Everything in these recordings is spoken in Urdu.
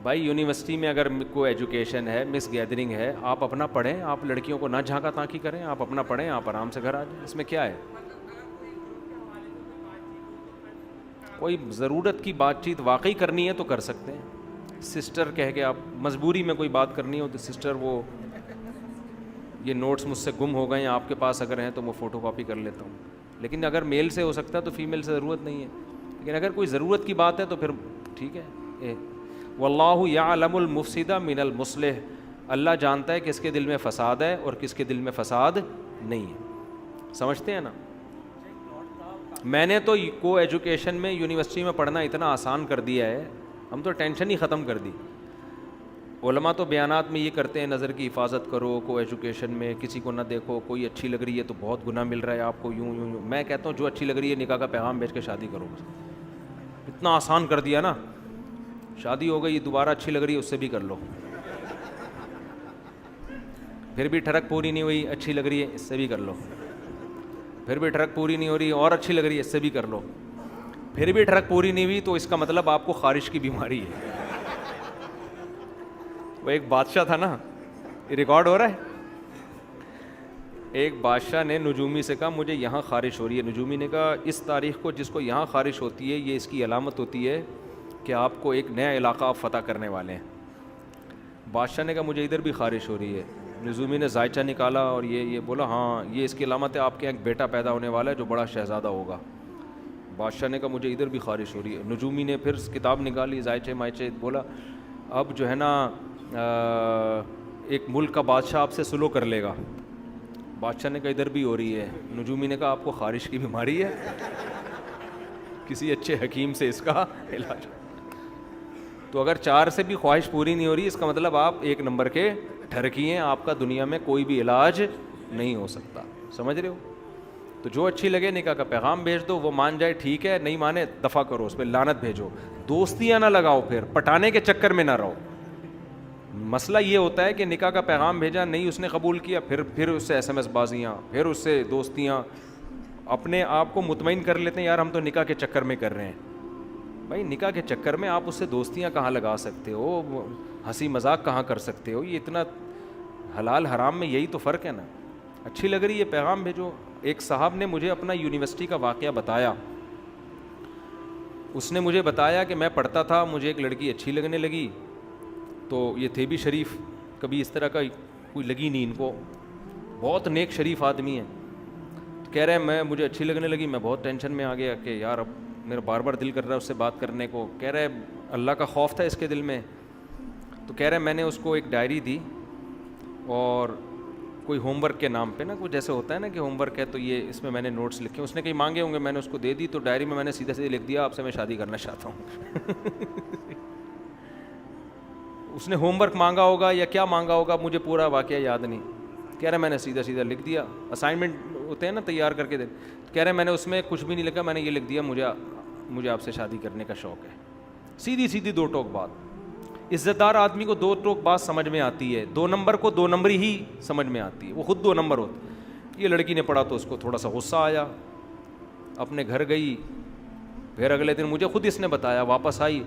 بھائی یونیورسٹی میں اگر کوئی ایجوکیشن ہے، مس گیدرنگ ہے، آپ اپنا پڑھیں، آپ لڑکیوں کو نہ جھانکا تاکی کریں، آپ اپنا پڑھیں، آپ آرام سے گھر آ جائیں، اس میں کیا ہے؟ کوئی ضرورت کی بات چیت واقعی کرنی ہے تو کر سکتے ہیں. سسٹر کہہ کے آپ مجبوری میں کوئی بات کرنی ہو تو سسٹر وہ یہ نوٹس مجھ سے گم ہو گئے ہیں، آپ کے پاس اگر ہیں تو میں فوٹو کاپی کر لیتا ہوں. لیکن اگر میل سے ہو سکتا ہے تو فیمیل سے ضرورت نہیں ہے. لیکن اگر کوئی ضرورت کی بات ہے تو پھر ٹھیک ہے. واللہ یعلم المفسد من المصلح، اللہ جانتا ہے کس کے دل میں فساد ہے اور کس کے دل میں فساد نہیں ہے. سمجھتے ہیں نا؟ میں نے تو کو ایجوکیشن میں یونیورسٹی میں پڑھنا اتنا آسان کر دیا ہے، ہم تو ٹینشن ہی ختم کر دی. علماء تو بیانات میں یہ کرتے ہیں نظر کی حفاظت کرو، کو ایجوکیشن میں کسی کو نہ دیکھو، کوئی اچھی لگ رہی ہے تو بہت گناہ مل رہا ہے آپ کو، یوں یوں یوں. میں کہتا ہوں جو اچھی لگ رہی ہے نکاح کا پیغام بھیج کے شادی کرو. اتنا آسان کر دیا نا، شادی ہو گئی، دوبارہ اچھی لگ رہی ہے اس سے بھی کر لو، پھر بھی ٹھڑک پوری نہیں ہوئی، اچھی لگ رہی ہے اس سے بھی کر لو، پھر بھی ٹھڑک پوری نہیں ہو رہی اور اچھی لگ رہی ہے اس سے بھی کر لو، پھر بھی ٹھڑک پوری نہیں ہوئی تو اس کا مطلب آپ کو خارش کی بیماری ہے. وہ ایک بادشاہ تھا نا، یہ ریکارڈ ہو رہا ہے، ایک بادشاہ نے نجومی سے کہا مجھے یہاں خارش ہو رہی ہے. نجومی نے کہا اس تاریخ کو جس کو یہاں خارش ہوتی ہے یہ اس کی علامت ہوتی ہے کہ آپ کو ایک نیا علاقہ آپ فتح کرنے والے ہیں. بادشاہ نے کہا مجھے ادھر بھی خارش ہو رہی ہے. نجومی نے ذائچہ نکالا اور یہ بولا ہاں یہ اس کی علامت ہے، آپ کے ایک بیٹا پیدا ہونے والا ہے جو بڑا شہزادہ ہوگا. بادشاہ نے کہا مجھے ادھر بھی خارش ہو رہی ہے. نجومی نے پھر کتاب نکالی، ذائچے مائچے، بولا اب جو ہے نا ایک ملک کا بادشاہ آپ سے سلو کر لے گا. بادشاہ نے کہا ادھر بھی ہو رہی ہے. نجومی نے کہا آپ کو خارش کی بیماری ہے، کسی اچھے حکیم سے اس کا علاج. تو اگر 4 سے بھی خواہش پوری نہیں ہو رہی اس کا مطلب آپ 1 نمبر کے ٹھرکی ہیں، آپ کا دنیا میں کوئی بھی علاج نہیں ہو سکتا. سمجھ رہے ہو؟ تو جو اچھی لگے نکاح کا پیغام بھیج دو، وہ مان جائے ٹھیک ہے، نہیں مانے دفع کرو، اس پہ لعنت بھیجو. دوستیاں نہ لگاؤ، پھر پٹانے کے چکر میں نہ رہو. مسئلہ یہ ہوتا ہے کہ نکاح کا پیغام بھیجا نہیں، اس نے قبول کیا، پھر اس سے SMS بازیاں، پھر اس سے دوستیاں. اپنے آپ کو مطمئن کر لیتے ہیں یار ہم تو نکاح کے چکر میں کر رہے ہیں. بھائی نکاح کے چکر میں آپ اس سے دوستیاں کہاں لگا سکتے ہو، ہنسی مذاق کہاں کر سکتے ہو؟ یہ اتنا حلال حرام میں یہی تو فرق ہے نا. اچھی لگ رہی ہے پیغام بھیجو. ایک صاحب نے مجھے اپنا یونیورسٹی کا واقعہ بتایا. اس نے مجھے بتایا کہ میں پڑھتا تھا، مجھے ایک لڑکی اچھی لگنے لگی، تو یہ تھے بھی شریف، کبھی اس طرح کا کوئی لگی نہیں ان کو، بہت نیک شریف آدمی ہیں. کہہ رہے ہیں مجھے اچھی لگنے لگی، میں بہت ٹینشن میں آ گیا کہ یار اب میرا بار بار دل کر رہا ہے اس سے بات کرنے کو. کہہ رہے اللہ کا خوف تھا اس کے دل میں. تو کہہ رہے میں نے اس کو ایک ڈائری دی اور کوئی ہوم ورک کے نام پہ نا، کچھ جیسے ہوتا ہے نا کہ ہوم ورک ہے تو یہ اس میں میں نے نوٹس لکھے. اس نے کہیں مانگے ہوں گے، میں نے اس کو دے دی. تو ڈائری میں نے سیدھے سیدھے لکھ دیا آپ سے میں شادی کرنا چاہتا ہوں. اس نے ہوم ورک مانگا ہوگا یا کیا مانگا ہوگا، مجھے پورا واقعہ یاد نہیں. کہہ رہے میں نے سیدھا سیدھا لکھ دیا، اسائنمنٹ ہوتے ہیں نا تیار کر کے دے. کہہ رہے میں نے اس میں کچھ بھی نہیں لکھا، میں نے یہ لکھ دیا مجھے آپ سے شادی کرنے کا شوق ہے. سیدھی سیدھی 2 ٹوک بات. عزت دار آدمی کو 2 ٹوک بات سمجھ میں آتی ہے، 2 نمبر کو 2 نمبری ہی سمجھ میں آتی ہے، وہ خود 2 نمبر ہوتا. یہ لڑکی نے پڑھا تو اس کو تھوڑا سا غصہ آیا، اپنے گھر گئی. پھر اگلے دن مجھے خود اس نے بتایا، واپس آئی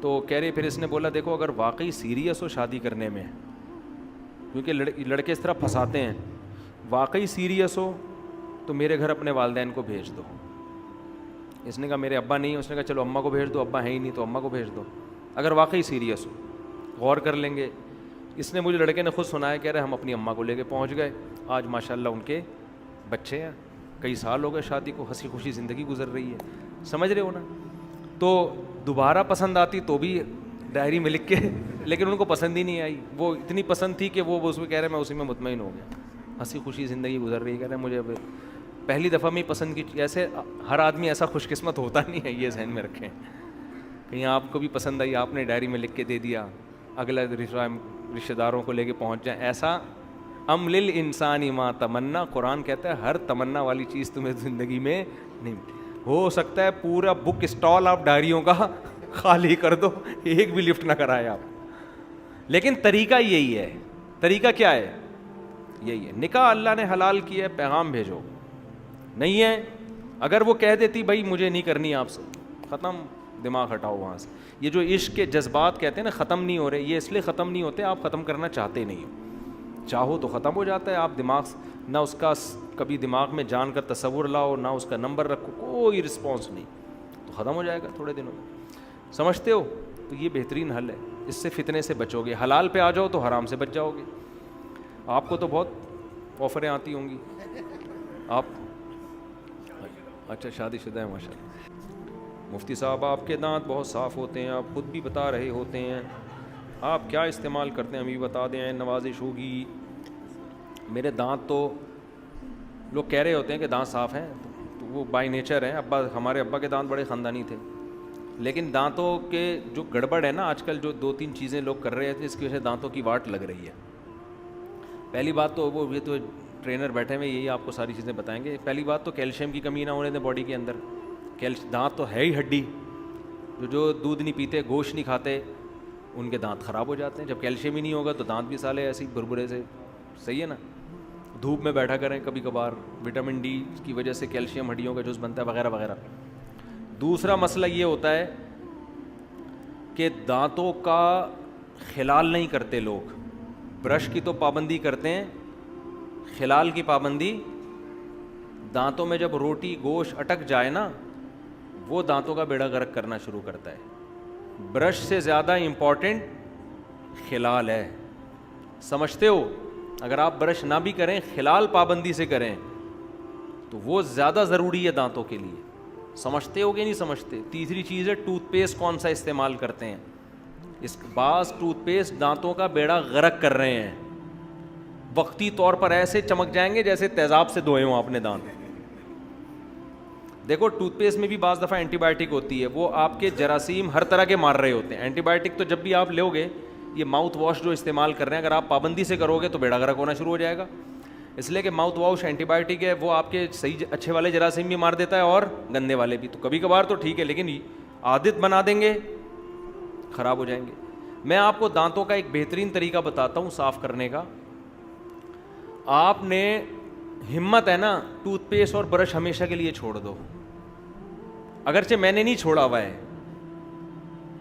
تو کہہ رہی، پھر اس نے بولا دیکھو اگر واقعی سیریس ہو شادی کرنے میں، کیونکہ لڑکے اس طرح پھنساتے ہیں، واقعی سیریس ہو تو میرے گھر اپنے والدین کو بھیج دو. اس نے کہا میرے ابا نہیں. اس نے کہا چلو اماں کو بھیج دو، ابا ہے ہی نہیں تو اماں کو بھیج دو. اگر واقعی سیریس ہو غور کر لیں گے. اس نے مجھے لڑکے نے خود سنایا، کہہ رہے ہم اپنی اماں کو لے کے پہنچ گئے. آج ماشاءاللہ ان کے بچے ہیں، کئی سال ہو گئے شادی کو، ہنسی خوشی زندگی گزر رہی ہے. سمجھ رہے ہو نا؟ تو دوبارہ پسند آتی تو بھی ڈائری میں لکھ کے، لیکن ان کو پسند ہی نہیں آئی. وہ اتنی پسند تھی کہ وہ اس میں کہہ رہے میں اسی میں مطمئن ہو گیا، ہنسی خوشی زندگی گزر رہی ہے. کہہ رہے مجھے پہلی دفعہ میں پسند کی. ایسے ہر آدمی ایسا خوش قسمت ہوتا نہیں ہے، یہ ذہن میں رکھیں. کہیں آپ کو بھی پسند آئی، آپ نے ڈائری میں لکھ کے دے دیا، اگلا رشتہ داروں کو لے کے پہنچ جائیں. ایسا ام للانسان ما تمنا، قرآن کہتا ہے ہر تمنا والی چیز تمہیں زندگی میں نہیں. ہو سکتا ہے پورا بک اسٹال آپ ڈائریوں کا خالی کر دو، ایک بھی لفٹ نہ کرائے آپ. لیکن طریقہ یہی ہے. طریقہ کیا ہے؟ یہی ہے. نکاح اللہ نے حلال کیا ہے، پیغام بھیجو. نہیں ہے اگر وہ کہہ دیتی بھائی مجھے نہیں کرنی آپ سے، ختم. دماغ ہٹاؤ وہاں سے. یہ جو عشق کے جذبات کہتے ہیں نا ختم نہیں ہو رہے, یہ اس لیے ختم نہیں ہوتے, آپ ختم کرنا چاہتے نہیں ہو. چاہو تو ختم ہو جاتا ہے. آپ دماغ نہ اس کا کبھی دماغ میں جان کا تصور لاؤ, نہ اس کا نمبر رکھو, کوئی رسپانس نہیں, تو ختم ہو جائے گا تھوڑے دنوں میں. سمجھتے ہو؟ تو یہ بہترین حل ہے, اس سے فتنے سے بچو گے. حلال پہ آ جاؤ تو حرام سے بچ جاؤ گے. آپ کو تو بہت آفریں آتی ہوں گی. آپ اچھا شادی شدہ ہیں ماشاء اللہ. مفتی صاحب آپ کے دانت بہت صاف ہوتے ہیں, آپ خود بھی بتا رہے ہوتے ہیں, آپ کیا استعمال کرتے ہیں ہمیں بھی بتا دیں, نوازش ہوگی. میرے دانت تو لوگ کہہ رہے ہوتے ہیں کہ دانت صاف ہیں, تو وہ بائی نیچر ہیں. ہمارے ابا کے دانت بڑے خاندانی تھے, لیکن دانتوں کے جو گڑبڑ ہے نا آج کل, جو 2-3 چیزیں لوگ کر رہے تھے, اس کی وجہ سے دانتوں کی واٹ لگ رہی ہے. پہلی بات تو وہ یہ تو ٹرینر بیٹھے ہوئے یہی آپ کو ساری چیزیں بتائیں گے. پہلی بات تو کیلشیم کی کمی نہ ہونے دیں باڈی کے اندر. دانت تو ہے ہی ہڈی, جو دودھ نہیں پیتے, گوشت نہیں کھاتے, ان کے دانت خراب ہو جاتے ہیں. جب کیلشیم ہی نہیں ہوگا تو دانت بھی سالے ایسے ہی بربرے سے. صحیح ہے نا. دھوپ میں بیٹھا کریں کبھی کبھار, وٹامن ڈی کی وجہ سے کیلشیم ہڈیوں کا جز بنتا ہے وغیرہ وغیرہ. دوسرا مسئلہ یہ ہوتا ہے کہ دانتوں کا خلال نہیں کرتے لوگ. برش کی تو پابندی کرتے ہیں, خلال کی پابندی. دانتوں میں جب روٹی گوشت اٹک جائے نا, وہ دانتوں کا بیڑا غرق کرنا شروع کرتا ہے. برش سے زیادہ امپورٹنٹ خلال ہے. سمجھتے ہو؟ اگر آپ برش نہ بھی کریں, خلال پابندی سے کریں, تو وہ زیادہ ضروری ہے دانتوں کے لیے. سمجھتے ہو کہ نہیں سمجھتے؟ تیسری چیز ہے ٹوتھ پیسٹ کون سا استعمال کرتے ہیں. اس بعض ٹوتھ پیسٹ دانتوں کا بیڑا غرق کر رہے ہیں. وقتی طور پر ایسے چمک جائیں گے جیسے تیزاب سے دھوئے ہوں آپ نے دانت. دیکھو ٹوتھ پیسٹ میں بھی بعض دفعہ اینٹی بایوٹک ہوتی ہے, وہ آپ کے جراثیم ہر طرح کے مار رہے ہوتے ہیں. اینٹی بایوٹک تو جب بھی آپ لو گے, یہ ماؤتھ واش جو استعمال کر رہے ہیں, اگر آپ پابندی سے کرو گے تو بیڑا غرق ہونا شروع ہو جائے گا. اس لیے کہ ماؤتھ واش اینٹی بایوٹک ہے, وہ آپ کے صحیح اچھے والے جراثیم بھی مار دیتا ہے اور گندے والے بھی. تو کبھی کبھار تو ٹھیک ہے, لیکن عادت بنا دیں گے خراب ہو جائیں گے. میں آپ کو دانتوں کا ایک بہترین طریقہ بتاتا ہوں صاف کرنے کا. آپ نے ہمت ہے نا, ٹوتھ پیسٹ اور برش ہمیشہ کے لیے چھوڑ دو. اگرچہ میں نے نہیں چھوڑا ہوا ہے,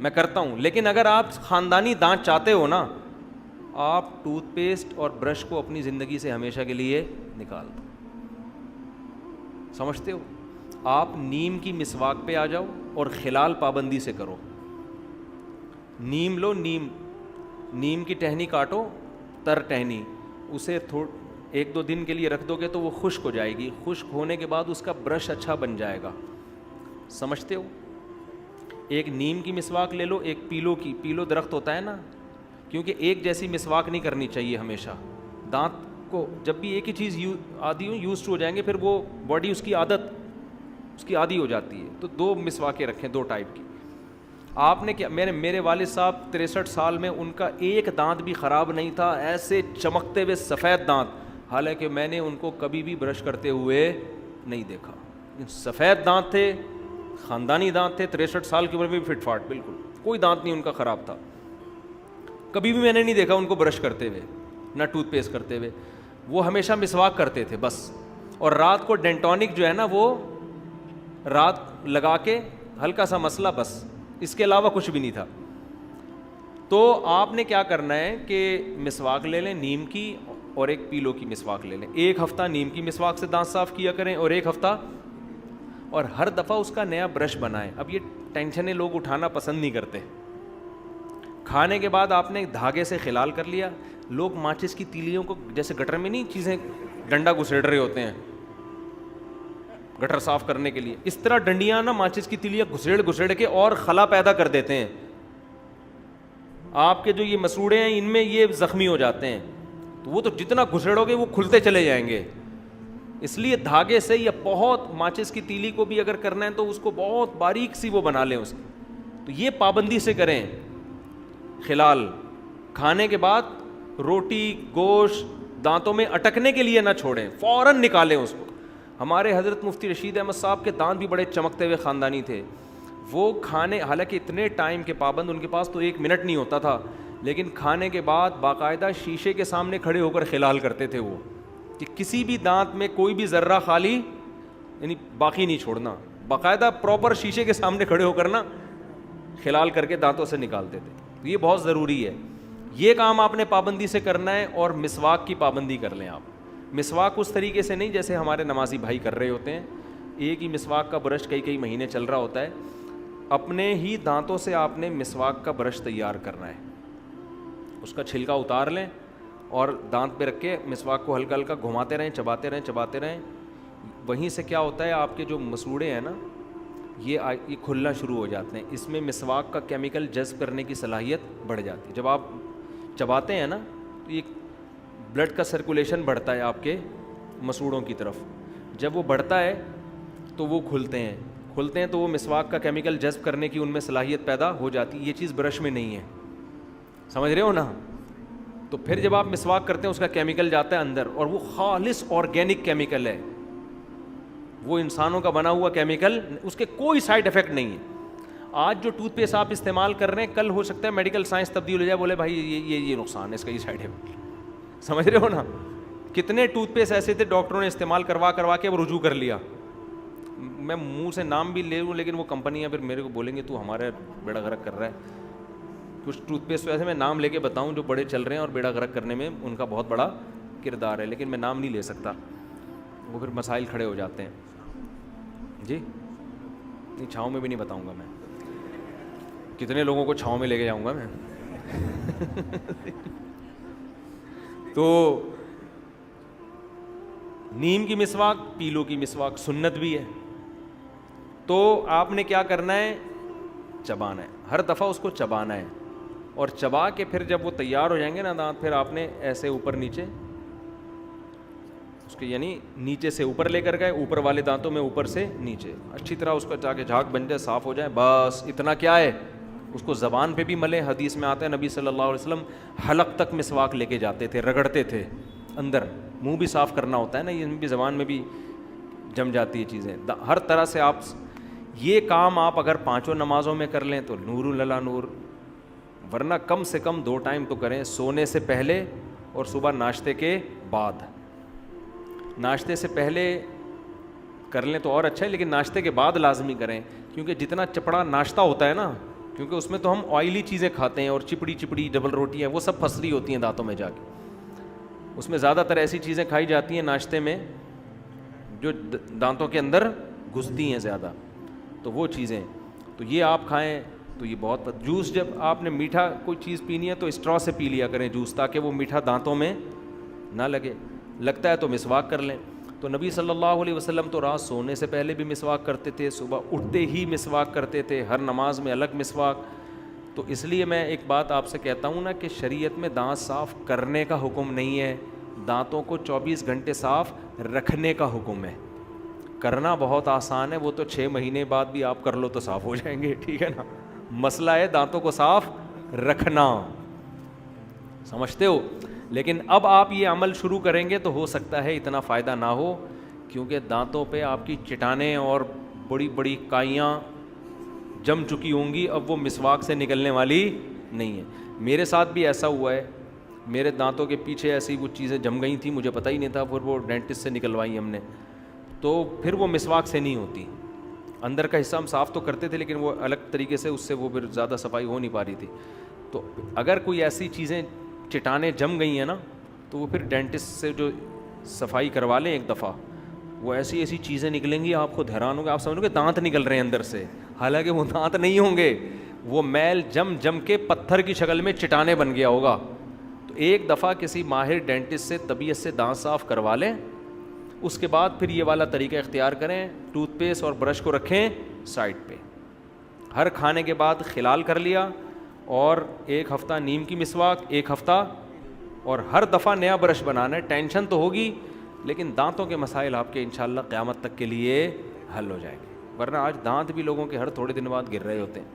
میں کرتا ہوں, لیکن اگر آپ خاندانی دانت چاہتے ہو نا, آپ ٹوتھ پیسٹ اور برش کو اپنی زندگی سے ہمیشہ کے لیے نکال دو. سمجھتے ہو؟ آپ نیم کی مسواک پہ آ جاؤ اور خلال پابندی سے کرو. نیم لو, نیم کی ٹہنی کاٹو, تر ٹہنی, اسے 1-2 دن کے لیے رکھ دو گے تو وہ خشک ہو جائے گی. خشک ہونے کے بعد اس کا برش اچھا بن جائے گا. سمجھتے ہو؟ ایک نیم کی مسواک لے لو, ایک پیلو درخت ہوتا ہے نا, کیونکہ ایک جیسی مسواک نہیں کرنی چاہیے ہمیشہ. دانت کو جب بھی ایک ہی چیز یوز ہو جائیں گے, پھر وہ باڈی اس کی عادی ہو جاتی ہے. تو 2 مسواکیں رکھیں, 2 ٹائپ کی. آپ نے کیا, میرے والد صاحب 63 سال میں ان کا ایک دانت بھی خراب نہیں تھا, ایسے چمکتے ہوئے سفید دانت, حالانکہ میں نے ان کو کبھی بھی برش کرتے ہوئے نہیں دیکھا. سفید دانت تھے, خاندانی دانت تھے, 63 سال کی عمر میں بھی فٹ فاٹ, بالکل کوئی دانت نہیں ان کا خراب تھا. کبھی بھی میں نے نہیں دیکھا ان کو برش کرتے ہوئے, نہ ٹوتھ پیسٹ کرتے ہوئے. وہ ہمیشہ مسواک کرتے تھے بس, اور رات کو ڈینٹونک جو ہے نا وہ رات لگا کے ہلکا سا مسئلہ, بس اس کے علاوہ کچھ بھی نہیں تھا. تو آپ نے کیا کرنا ہے کہ مسواک لے لیں نیم کی, اور ایک پیلو کی مسواک لے لیں. 1 ہفتہ نیم کی مسواک سے دانت صاف کیا کریں, اور 1 ہفتہ, اور ہر دفعہ اس کا نیا برش بنائیں. اب یہ ٹینشنیں لوگ اٹھانا پسند نہیں کرتے. کھانے کے بعد آپ نے دھاگے سے خلال کر لیا. لوگ ماچس کی تیلیوں کو جیسے گٹر میں نہیں چیزیں ڈنڈا گھسیڑ رہے ہوتے ہیں گٹر صاف کرنے کے لیے, اس طرح ڈنڈیاں نا ماچس کی تیلیاں گھسیڑ کے اور خلا پیدا کر دیتے ہیں. آپ کے جو یہ مسوڑے ہیں ان میں یہ زخمی ہو جاتے ہیں, تو وہ تو جتنا گھسیڑو گے وہ کھلتے چلے جائیں گے. اس لیے دھاگے سے, یا بہت ماچس کی تیلی کو بھی اگر کرنا ہے تو اس کو بہت باریک سی وہ بنا لیں اس کی. تو یہ پابندی سے کریں. خلال کھانے کے بعد روٹی گوشت دانتوں میں اٹکنے کے لیے نہ چھوڑیں, فوراً نکالیں اس کو. ہمارے حضرت مفتی رشید احمد صاحب کے دانت بھی بڑے چمکتے ہوئے خاندانی تھے. وہ کھانے, حالانکہ اتنے ٹائم کے پابند ان کے پاس تو 1 منٹ نہیں ہوتا تھا, لیکن کھانے کے بعد باقاعدہ شیشے کے سامنے کھڑے ہو کر خلال کرتے تھے وہ, کہ کسی بھی دانت میں کوئی بھی ذرہ خالی یعنی باقی نہیں چھوڑنا. باقاعدہ پراپر شیشے کے سامنے کھڑے ہو کر نا خلال کر کے دانتوں سے نکالتے تھے. یہ بہت ضروری ہے, یہ کام آپ نے پابندی سے کرنا ہے. اور مسواک کی پابندی کر لیں آپ. مسواک اس طریقے سے نہیں جیسے ہمارے نمازی بھائی کر رہے ہوتے ہیں, ایک ہی مسواک کا برش کئی مہینے چل رہا ہوتا ہے. اپنے ہی دانتوں سے آپ نے مسواک کا برش تیار کرنا ہے, اس کا چھلکا اتار لیں اور دانت پہ رکھ کے مسواک کو ہلکا ہلکا گھماتے رہیں, چباتے رہیں. وہیں سے کیا ہوتا ہے, آپ کے جو مسوڑے ہیں نا یہ کھلنا شروع ہو جاتے ہیں. اس میں مسواک کا کیمیکل جذب کرنے کی صلاحیت بڑھ جاتی ہے. جب آپ چباتے ہیں نا تو یہ بلڈ کا سرکولیشن بڑھتا ہے آپ کے مسوڑوں کی طرف. جب وہ بڑھتا ہے تو وہ کھلتے ہیں تو وہ مسواک کا کیمیکل جذب کرنے کی ان میں صلاحیت پیدا ہو جاتی ہے. یہ چیز برش میں نہیں ہے, سمجھ رہے ہو نا. تو پھر جب آپ مسواک کرتے ہیں اس کا کیمیکل جاتا ہے اندر, اور وہ خالص آرگینک کیمیکل ہے, وہ انسانوں کا بنا ہوا کیمیکل, اس کے کوئی سائڈ افیکٹ نہیں ہے. آج جو ٹوتھ پیسٹ آپ استعمال کر رہے ہیں, کل ہو سکتا ہے میڈیکل سائنس تبدیل ہو جائے, بولے بھائی یہ نقصان ہے اس کا, یہ سائڈ افیکٹ. سمجھ رہے ہو نا. کتنے ٹوتھ پیسٹ ایسے تھے ڈاکٹروں نے استعمال کروا کے اب رجوع کر لیا. میں منہ سے نام بھی لے لوں لیکن وہ کمپنیاں پھر میرے کو بولیں گے تو ہمارے بیڑا غرق کر رہا ہے. کچھ ٹوتھ پیسٹ ایسے میں نام لے کے بتاؤں جو بڑے چل رہے ہیں اور بیڑا غرق کرنے میں ان کا بہت بڑا کردار ہے, لیکن میں نام نہیں لے سکتا, وہ پھر مسائل کھڑے ہو جاتے ہیں. جی نہیں, چھاؤں میں بھی نہیں بتاؤں گا میں, کتنے لوگوں کو چھاؤں میں لے کے جاؤں گا میں. تو نیم کی مسواک, پیلو کی مسواک سنت بھی ہے. تو آپ نے کیا کرنا ہے, چبانا ہے, ہر دفعہ اس کو چبانا ہے. اور چبا کے پھر جب وہ تیار ہو جائیں گے نا دانت, پھر آپ نے ایسے اوپر نیچے اس کے, یعنی نیچے سے اوپر لے کر گئے, اوپر والے دانتوں میں اوپر سے نیچے اچھی طرح اس کا جا کے جھاگ بن جائے, صاف ہو جائے. بس اتنا کیا ہے, اس کو زبان پہ بھی ملے. حدیث میں آتا ہے نبی صلی اللہ علیہ وسلم حلق تک مسواک لے کے جاتے تھے, رگڑتے تھے اندر. منہ بھی صاف کرنا ہوتا ہے نا, یہ بھی زبان میں بھی جم جاتی ہے چیزیں. ہر طرح سے آپ یہ کام آپ اگر 5 نمازوں میں کر لیں تو نور للا نور, ورنہ کم سے کم 2 ٹائم تو کریں, سونے سے پہلے اور صبح ناشتے کے بعد. ناشتے سے پہلے کر لیں تو اور اچھا ہے, لیکن ناشتے کے بعد لازمی کریں, کیونکہ جتنا چپڑا ناشتہ ہوتا ہے نا, کیونکہ اس میں تو ہم آئلی چیزیں کھاتے ہیں اور چپڑی ڈبل روٹی ہیں, وہ سب پھنس رہی ہوتی ہیں دانتوں میں جا کے. اس میں زیادہ تر ایسی چیزیں کھائی جاتی ہیں ناشتے میں جو دانتوں کے اندر گھستی ہیں زیادہ, تو وہ چیزیں تو یہ آپ کھائیں تو یہ بہت. جوس جب آپ نے میٹھا کوئی چیز پینی ہے تو اسٹرا سے پی لیا کریں جوس, تاکہ وہ میٹھا دانتوں میں نہ لگے. لگتا ہے تو مسواک کر لیں. تو نبی صلی اللہ علیہ وسلم تو رات سونے سے پہلے بھی مسواک کرتے تھے, صبح اٹھتے ہی مسواک کرتے تھے, ہر نماز میں الگ مسواک. تو اس لیے میں ایک بات آپ سے کہتا ہوں نا کہ شریعت میں دانت صاف کرنے کا حکم نہیں ہے, دانتوں کو 24 گھنٹے صاف رکھنے کا حکم ہے. کرنا بہت آسان ہے, وہ تو 6 مہینے بعد بھی آپ کر لو تو صاف ہو جائیں گے, ٹھیک ہے نا. مسئلہ ہے دانتوں کو صاف رکھنا, سمجھتے ہو. لیکن اب آپ یہ عمل شروع کریں گے تو ہو سکتا ہے اتنا فائدہ نہ ہو, کیونکہ دانتوں پہ آپ کی چٹانیں اور بڑی بڑی کائیاں جم چکی ہوں گی, اب وہ مسواک سے نکلنے والی نہیں ہے. میرے ساتھ بھی ایسا ہوا ہے, میرے دانتوں کے پیچھے ایسی وہ چیزیں جم گئی تھیں, مجھے پتہ ہی نہیں تھا, پھر وہ ڈینٹسٹ سے نکلوائی ہم نے, تو پھر وہ مسواک سے نہیں ہوتی. اندر کا حصہ ہم صاف تو کرتے تھے لیکن وہ الگ طریقے سے, اس سے وہ پھر زیادہ صفائی ہو نہیں پا رہی تھی. تو اگر کوئی ایسی چیزیں چٹانیں جم گئی ہیں نا, تو وہ پھر ڈینٹسٹ سے جو صفائی کروا لیں ایک دفعہ, وہ ایسی ایسی چیزیں نکلیں گی آپ خود حیران ہوں گے, آپ سمجھو گے دانت نکل رہے ہیں اندر سے, حالانکہ وہ دانت نہیں ہوں گے, وہ میل جم کے پتھر کی شکل میں چٹانیں بن گیا ہوگا. تو ایک دفعہ کسی ماہر ڈینٹسٹ سے طبیعت سے دانت صاف کروا لیں, اس کے بعد پھر یہ والا طریقہ اختیار کریں, ٹوتھ پیسٹ اور برش کو رکھیں سائڈ پہ, ہر کھانے کے بعد خلال کر لیا, اور 1 ہفتہ نیم کی مسواک, 1 ہفتہ, اور ہر دفعہ نیا برش بنانا ہے. ٹینشن تو ہوگی لیکن دانتوں کے مسائل آپ کے انشاءاللہ قیامت تک کے لیے حل ہو جائیں گے, ورنہ آج دانت بھی لوگوں کے ہر تھوڑے دن بعد گر رہے ہوتے ہیں.